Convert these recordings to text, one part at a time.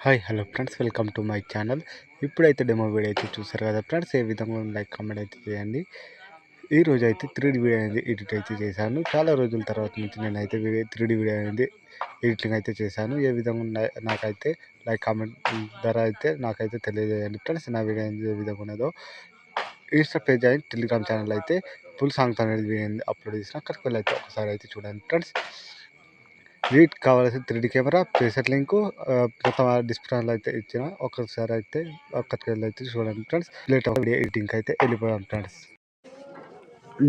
Hi hello friends, welcome to my channel. ఇప్పుడైతే demo video అయితే చూసారు కదా ఫ్రెండ్స్, ఏ విధంగా లైక్ కామెంట్ అయితే చేయండి. ఈ రోజు అయితే 3D వీడియో అనేది ఎడిట్ అయితే చేశాను. చాలా రోజుల తర్వాత నుంచి నేనైతే 3D వీడియో అనేది ఎడిటింగ్ అయితే చేశాను. ఏ విధంగా నాకైతే లైక్ కామెంట్ ధర అయితే నాకైతే తెలియజేయండి ఫ్రెండ్స్. నా వీడియో అనేది ఏ విధంగా ఉన్నదో Insta page and Telegram channel అయితే ఫుల్ సాంగ్స్ అనేది అప్లోడ్ చేసిన. అక్కడికి వెళ్ళి అయితే ఒకసారి అయితే చూడండి ఫ్రెండ్స్. వీటికి కావాల్సిన 3D కెమెరా, ప్రీసెట్ లింకు మొత్తం డిస్క్రిప్షన్లో అయితే ఇచ్చిన. ఒకసారి అయితే అక్కడికి వెళ్ళి అయితే చూడండి ఫ్రెండ్స్. లేటర్ వీడియో ఎడిటింగ్కి అయితే వెళ్ళిపోయాం ఫ్రెండ్స్.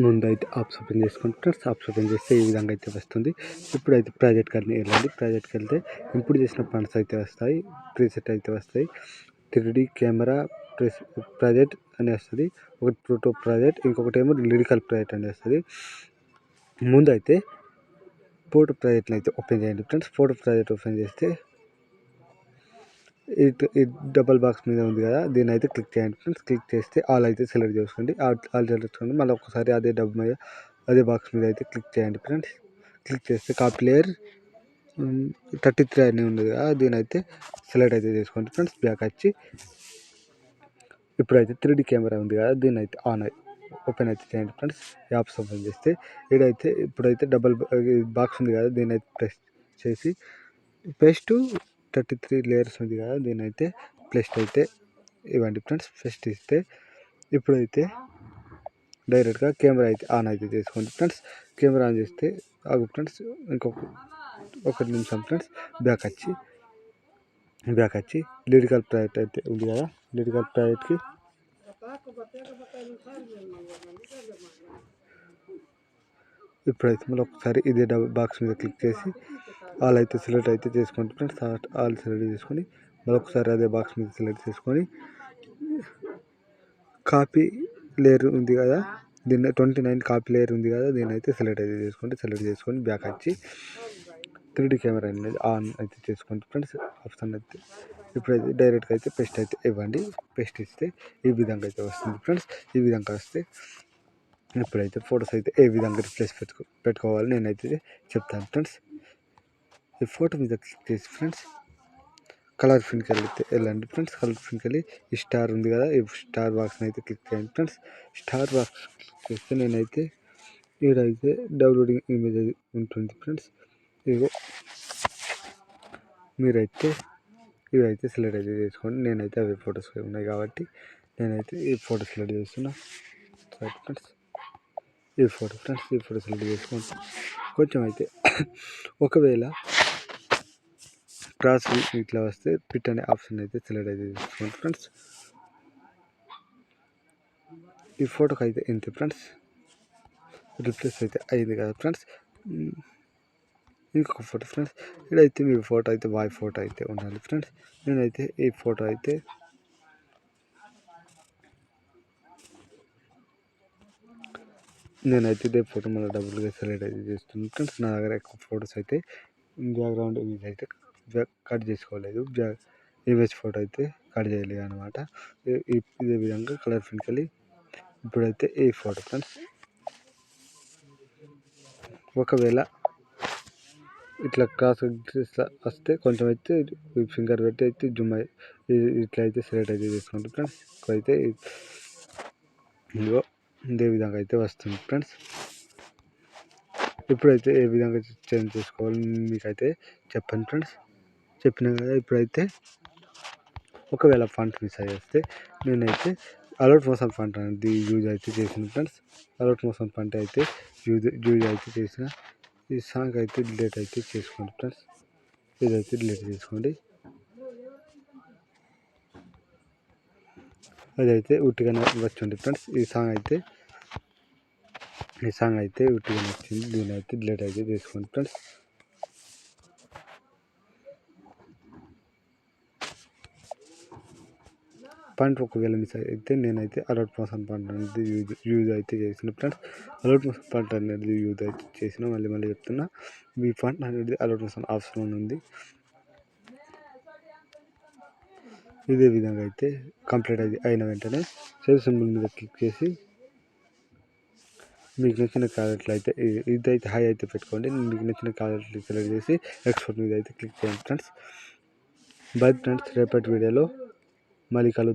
ముందు అయితే ఆప్స్ ఓపెన్ చేసుకోండి ఫ్రెండ్స్. ఆప్స్ ఓపెన్ చేస్తే ఈ విధంగా అయితే వస్తుంది. ఇప్పుడైతే ప్రాజెక్ట్కి అని వెళ్ళండి. ప్రాజెక్ట్కి వెళ్తే ఇంపోర్ట్ చేసిన ఫండ్స్ అయితే వస్తాయి, ప్రీసెట్ అయితే వస్తాయి. 3D కెమెరా ప్రాజెక్ట్ అని వస్తుంది. ఒకటి ఫోటో ప్రాజెక్ట్, ఇంకొకటి ఏమో లిరికల్ ప్రాజెక్ట్ అని వస్తుంది. ముందు అయితే ఫోటో ప్రాజెక్ట్ని అయితే ఓపెన్ చేయండి ఫ్రెండ్స్. ఫోటో ప్రాజెక్ట్ ఓపెన్ చేస్తే ఈ డబల్ బాక్స్ మీద ఉంది కదా, దీన్ని అయితే క్లిక్ చేయండి ఫ్రెండ్స్. క్లిక్ చేస్తే ఆల్ అయితే సెలెక్ట్ చేసుకోండి. ఆల్ సెలెక్ట్ చేసుకోండి. మళ్ళీ ఒకసారి అదే బాక్స్ మీద అయితే క్లిక్ చేయండి ఫ్రెండ్స్. క్లిక్ చేస్తే కాపీ లేయర్ 33 అని ఉంది కదా, దీని అయితే సెలెక్ట్ అయితే చేసుకోండి ఫ్రెండ్స్. బ్యాక్ వచ్చి ఇప్పుడైతే 3D కెమెరా ఉంది కదా, దీన్ని అయితే ఓపెన్ అయితే చేయండి ఫ్రెండ్స్. యాప్స్ ఓపెన్ చేస్తే ఇప్పుడైతే డబల్ బాక్స్ ఉంది కదా, దీన్ని అయితే ప్రెస్ చేసి పేస్ట్ 33 లేయర్స్ ఉంది కదా, దీన్ని అయితే ప్లస్ అయితే ఇవ్వండి ఫ్రెండ్స్. ప్లస్ ఇస్తే ఇప్పుడైతే డైరెక్ట్గా కెమెరా అయితే ఆన్ అయితే చేసుకోండి ఫ్రెండ్స్. కెమెరా ఆన్ చేస్తే ఆగు ఫ్రెండ్స్, ఒక నిమిషం ఫ్రెండ్స్. బ్యాక్ వచ్చి లిరికల్ ప్రాజెక్ట్ అయితే ఉంది కదా, లిరికల్ ప్రాజెక్ట్కి ఇప్పుడైతే మళ్ళీ ఒకసారి ఇదే బాక్స్ మీద క్లిక్ చేసి ఆల్ అయితే సెలెక్ట్ అయితే చేసుకోండి ఫ్రెండ్స్. ఆల్ సెలెక్ట్ చేసుకొని మళ్ళీ ఒకసారి అదే బాక్స్ మీద సెలెక్ట్ చేసుకొని కాపీ లేయర్ ఉంది కదా, దీన్ని 29 కాపీ లేయర్ ఉంది కదా, దీన్ని అయితే సెలెక్ట్ అయితే చేసుకోండి. సెలెక్ట్ చేసుకొని బ్యాక్ వచ్చి 3D కెమెరా అనేది ఆన్ అయితే చేసుకోండి ఫ్రెండ్స్. ఆప్షన్ అయితే ఇప్పుడైతే డైరెక్ట్గా అయితే పేస్ట్ అయితే ఇవ్వండి. పేస్ట్ ఇస్తే ఈ విధంగా అయితే వస్తుంది ఫ్రెండ్స్. ఈ విధంగా వస్తే ఇప్పుడైతే ఫొటోస్ అయితే ఏ విధంగా రిప్లేస్ పెట్టుకోవాలి నేనైతే చెప్తాను ఫ్రెండ్స్. ఈ ఫోటో మీద క్లిక్ చేసి ఫ్రెండ్స్ కలర్ ఫిన్కి అయితే వెళ్ళండి ఫ్రెండ్స్. కలర్ ఫిన్కి వెళ్ళి ఈ స్టార్ ఉంది కదా, ఈ స్టార్ బాక్స్ని అయితే క్లిక్ చేయండి ఫ్రెండ్స్. స్టార్ బాక్స్ క్లిక్ చేస్తే నేనైతే ఈడైతే డౌన్లోడింగ్ ఇమేజ్ ఉంటుంది ఫ్రెండ్స్. ఇగో మీరైతే ఇవైతే సెలెక్ట్ అయితే చేసుకోండి. నేనైతే అవి ఫొటోస్ ఉన్నాయి కాబట్టి నేనైతే ఈ ఫోటో సెలెక్ట్ చేస్తున్నా ఫ్రెండ్స్. ఈ ఫోటో సెలెక్ట్ చేసుకోండి. కొంచెం అయితే ఒకవేళ క్రాస్ ఇట్లా వస్తే పిట్ అనే ఆప్షన్ అయితే సెలెక్ట్ అయితే చేసుకోండి ఫ్రెండ్స్. ఈ ఫోటోకి అయితే ఇంతే ఫ్రెండ్స్. రిప్లేస్ అయితే అయింది కదా ఫ్రెండ్స్. ఇంకొక ఫోటో ఫ్రెండ్స్, ఇక్కడైతే మీ ఫోటో అయితే బాయ్ ఫోటో అయితే ఉండాలి ఫ్రెండ్స్. నేనైతే ఈ ఫోటో అయితే ఇదే ఫోటో మళ్ళీ డబుల్గా సెలెక్ట్ అయితే చేస్తున్నాను ఫ్రెండ్స్. నా దగ్గర ఎక్కువ ఫొటోస్ అయితే బ్యాక్గ్రౌండ్ ఇమేజ్ అయితే కట్ చేసుకోలేదు, ఇమేజ్ ఫోటో అయితే కట్ చేయలేదు అనమాట. ఇదే విధంగా కలర్ ఫిన్కెళ్ళి ఇప్పుడైతే ఈ ఫోటో ఫ్రెండ్స్. ఒకవేళ ఇట్లా క్రాస్ వస్తే కొంచెం అయితే ఫింగర్ పెట్టి అయితే జూమ్ ఇట్లా అయితే సెలెక్ట్ అయితే చేసుకోండి ఫ్రెండ్స్. అయితే ఇదే విధంగా అయితే వస్తుంది ఫ్రెండ్స్. ఇప్పుడైతే ఏ విధంగా చేంజ్ చేసుకోవాలి మీకైతే చెప్పండి ఫ్రెండ్స్. చెప్పినా కదా. ఇప్పుడైతే ఒకవేళ ఫండ్ మిస్ అయ్యేస్తే నేనైతే అలర్ట్ మోషన్ ఫండ్ అనేది యూజ్ అయితే చేసిన ఫ్రెండ్స్. అలర్ట్ మోషన్ ఫండ్ అయితే యూజ్ అయితే చేసిన. ఈ సాంగ్ అయితే డిలీట్ అయితే చేసుకోండి ఫ్రెండ్స్. ఇదైతే డిలీట్ చేసుకోండి. అదైతే ఉట్టిగానే వచ్చింది ఫ్రెండ్స్. ఈ సాంగ్ అయితే ఉట్టిగానే వచ్చింది. దీన్ని అయితే డిలీట్ అయితే చేసుకోండి ఫ్రెండ్స్. పాయింట్ ఒకవేళ మిస్ అయితే నేనైతే అలర్ట్ మోషన్ పాయింట్ అనేది యూజ్ అయితే చేసిన ఫ్రెండ్స్. అలర్ట్ మోషన్ పాయింట్ అనేది యూజ్ అయితే చేసిన. మళ్ళీ చెప్తున్నా, మీ పాయింట్ అనేది అలర్ట్ మోషన్ ఆప్షన్ ఉంది. ఇదే విధంగా అయితే కంప్లీట్ అయిన వెంటనే సేవ్ సింబల్ మీద క్లిక్ చేసి మీకు నచ్చిన క్యారెక్టర్ అయితే ఇదైతే హై అయితే పెట్టుకోండి. మీకు నచ్చిన క్యారెక్టర్ సెలెక్ట్ చేసి ఎక్స్పోర్ట్ మీద అయితే క్లిక్ చేయండి ఫ్రెండ్స్. బై ఫ్రెండ్స్, రేపటి వీడియోలో మళ్ళీ కలుద్దాం.